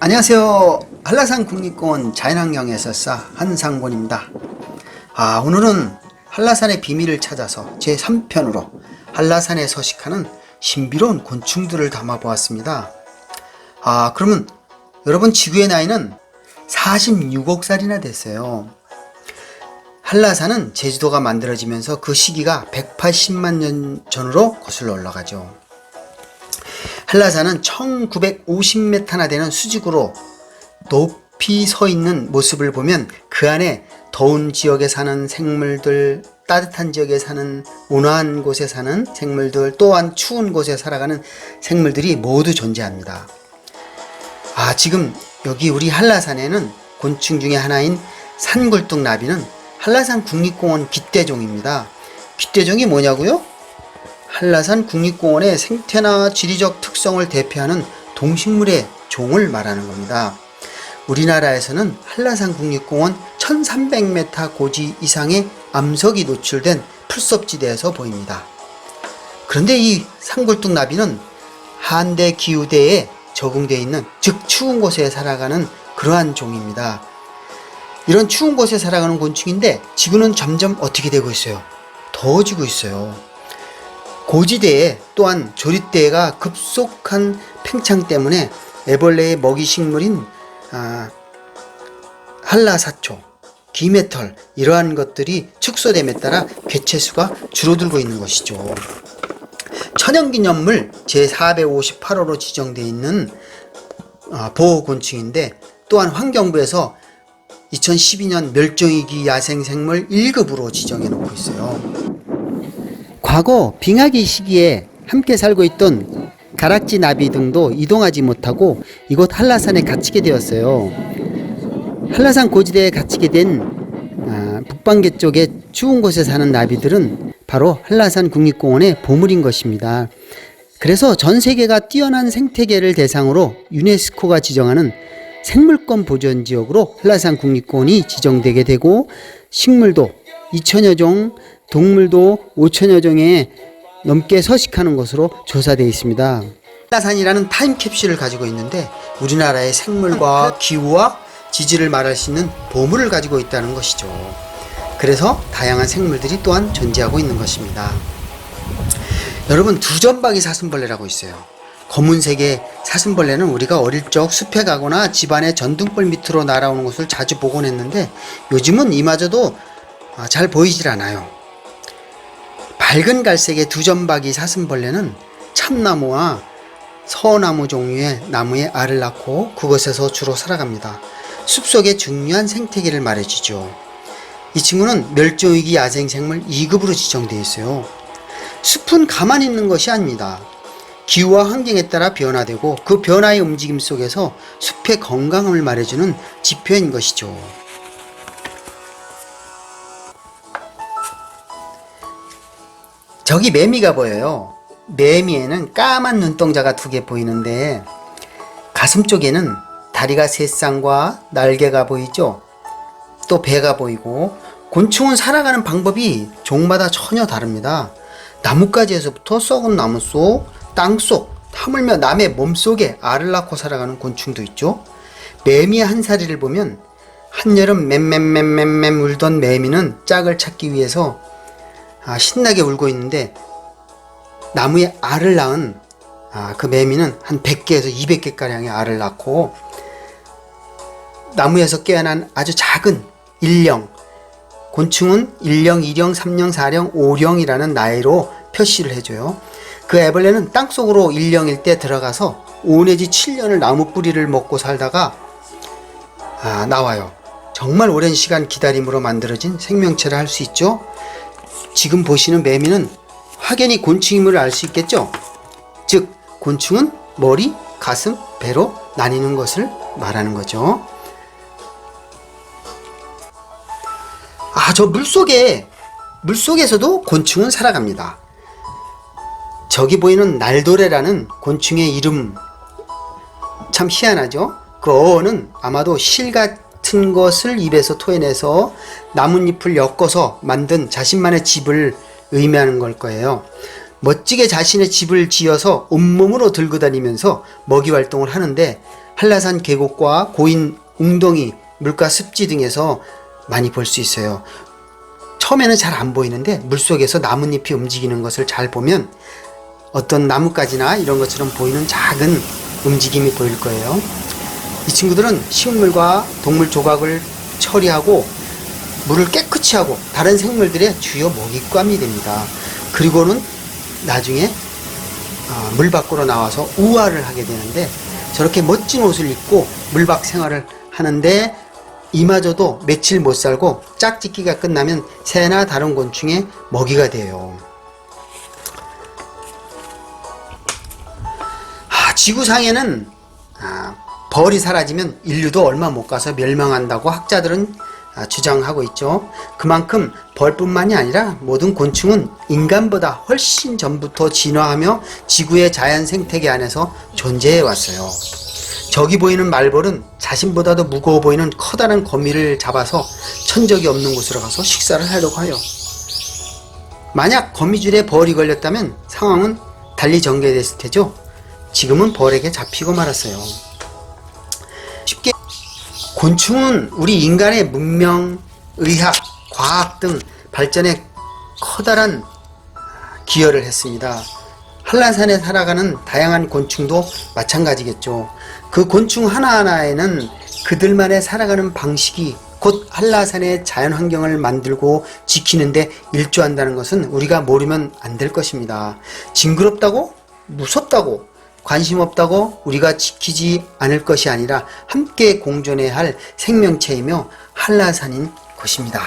안녕하세요. 한라산 국립공원 자연환경해설사 한상곤입니다. 오늘은 한라산의 비밀을 찾아서 제3편으로 한라산에 서식하는 신비로운 곤충들을 담아보았습니다. 그러면 여러분, 지구의 나이는 46억 살이나 됐어요. 한라산은 제주도가 만들어지면서 그 시기가 180만 년 전으로 거슬러 올라가죠. 한라산은 1950m나 되는 수직으로 높이 서 있는 모습을 보면 그 안에 더운 지역에 사는 생물들, 따뜻한 지역에 사는 온화한 곳에 사는 생물들, 또한 추운 곳에 살아가는 생물들이 모두 존재합니다. 지금 여기 우리 한라산에는 곤충 중에 하나인 산굴뚝나비는 한라산 국립공원 깃대종입니다. 깃대종이 뭐냐고요? 한라산 국립공원의 생태나 지리적 특성을 대표하는 동식물의 종을 말하는 겁니다. 우리나라에서는 한라산 국립공원 1300m 고지 이상의 암석이 노출된 풀섭지대에서 보입니다. 그런데 이 산굴뚝나비는 한대 기후대에 적응되어 있는, 즉 추운 곳에 살아가는 그러한 종입니다. 이런 추운 곳에 살아가는 곤충인데 지구는 점점 어떻게 되고 있어요? 더워지고 있어요. 고지대에 또한 조릿대가 급속한 팽창 때문에 애벌레의 먹이 식물인 한라사초, 기메털, 이러한 것들이 축소됨에 따라 개체수가 줄어들고 있는 것이죠. 천연기념물 제458호로 지정되어 있는 보호곤충인데, 또한 환경부에서 2012년 멸종위기 야생생물 1급으로 지정해 놓고 있어요. 과거 빙하기 시기에 함께 살고 있던 가락지 나비 등도 이동하지 못하고 이곳 한라산에 갇히게 되었어요. 한라산 고지대에 갇히게 된 북방계 쪽의 추운 곳에 사는 나비들은 바로 한라산 국립공원의 보물인 것입니다. 그래서 전 세계가 뛰어난 생태계를 대상으로 유네스코가 지정하는 생물권 보전 지역으로 한라산 국립공원이 지정되게 되고, 식물도 2000여 종, 동물도 5000여 종에 넘게 서식하는 것으로 조사되어 있습니다. 한라산이라는 타임캡슐을 가지고 있는데 우리나라의 생물과 기후와 지질을 말할 수 있는 보물을 가지고 있다는 것이죠. 그래서 다양한 생물들이 또한 존재하고 있는 것입니다. 여러분, 두점박이 사슴벌레라고 있어요. 검은색의 사슴벌레는 우리가 어릴 적 숲에 가거나 집안의 전등불 밑으로 날아오는 것을 자주 보곤 했는데 요즘은 이마저도 잘 보이질 않아요. 밝은 갈색의 두점박이 사슴벌레는 참나무와 서나무 종류의 나무에 알을 낳고 그곳에서 주로 살아갑니다. 숲속의 중요한 생태계를 말해주죠. 이 친구는 멸종위기 야생생물 2급으로 지정되어 있어요. 숲은 가만히 있는 것이 아닙니다. 기후와 환경에 따라 변화되고 그 변화의 움직임 속에서 숲의 건강함을 말해주는 지표인 것이죠. 저기 매미가 보여요. 매미에는 까만 눈동자가 2개 보이는데 가슴 쪽에는 다리가 3쌍과 날개가 보이죠. 또 배가 보이고, 곤충은 살아가는 방법이 종마다 전혀 다릅니다. 나뭇가지에서부터 썩은 나무 속, 땅 속, 하물며 남의 몸속에 알을 낳고 살아가는 곤충도 있죠. 매미의 한사리를 보면 한여름 맴맴맴맴 울던 매미는 짝을 찾기 위해서 신나게 울고 있는데, 나무에 알을 낳은 그 매미는 한 100개에서 200개가량의 알을 낳고 나무에서 깨어난 아주 작은 일령, 곤충은 1령, 2령, 3령, 4령, 5령이라는 나이로 표시를 해줘요. 그 애벌레는 땅속으로 1령일 때 들어가서 5 내지 7년을 나무 뿌리를 먹고 살다가 나와요. 정말 오랜 시간 기다림으로 만들어진 생명체라 할 수 있죠. 지금 보시는 매미는 확연히 곤충임을 알 수 있겠죠. 즉 곤충은 머리, 가슴, 배로 나뉘는 것을 말하는 거죠. 저 물속에서도 곤충은 살아갑니다. 저기 보이는 날도래라는 곤충의 이름 참 희한하죠. 그 어는 아마도 실 같은 것을 입에서 토해내서 나뭇잎을 엮어서 만든 자신만의 집을 의미하는 걸 거예요. 멋지게 자신의 집을 지어서 온몸으로 들고 다니면서 먹이 활동을 하는데 한라산 계곡과 고인 웅덩이, 물가 습지 등에서 많이 볼 수 있어요. 처음에는 잘 안 보이는데 물속에서 나뭇잎이 움직이는 것을 잘 보면 어떤 나뭇가지나 이런 것처럼 보이는 작은 움직임이 보일 거예요. 이 친구들은 식물과 동물 조각을 처리하고 물을 깨끗이 하고 다른 생물들의 주요 먹잇감이 됩니다. 그리고는 나중에 물 밖으로 나와서 우화를 하게 되는데, 저렇게 멋진 옷을 입고 물밖 생활을 하는데 이마저도 며칠 못 살고 짝짓기가 끝나면 새나 다른 곤충의 먹이가 돼요. 지구상에는 벌이 사라지면 인류도 얼마 못 가서 멸망한다고 학자들은 주장하고 있죠. 그만큼 벌뿐만이 아니라 모든 곤충은 인간보다 훨씬 전부터 진화하며 지구의 자연 생태계 안에서 존재해 왔어요. 저기 보이는 말벌은 자신보다도 무거워 보이는 커다란 거미를 잡아서 천적이 없는 곳으로 가서 식사를 하려고 해요. 만약 거미줄에 벌이 걸렸다면 상황은 달리 전개됐을 테죠. 지금은 벌에게 잡히고 말았어요. 쉽게 곤충은 우리 인간의 문명, 의학, 과학 등 발전에 커다란 기여를 했습니다. 한라산에 살아가는 다양한 곤충도 마찬가지겠죠. 그 곤충 하나하나에는 그들만의 살아가는 방식이 곧 한라산의 자연환경을 만들고 지키는데 일조한다는 것은 우리가 모르면 안 될 것입니다. 징그럽다고? 무섭다고? 관심 없다고 우리가 지키지 않을 것이 아니라 함께 공존해야 할 생명체이며 한라산인 것입니다.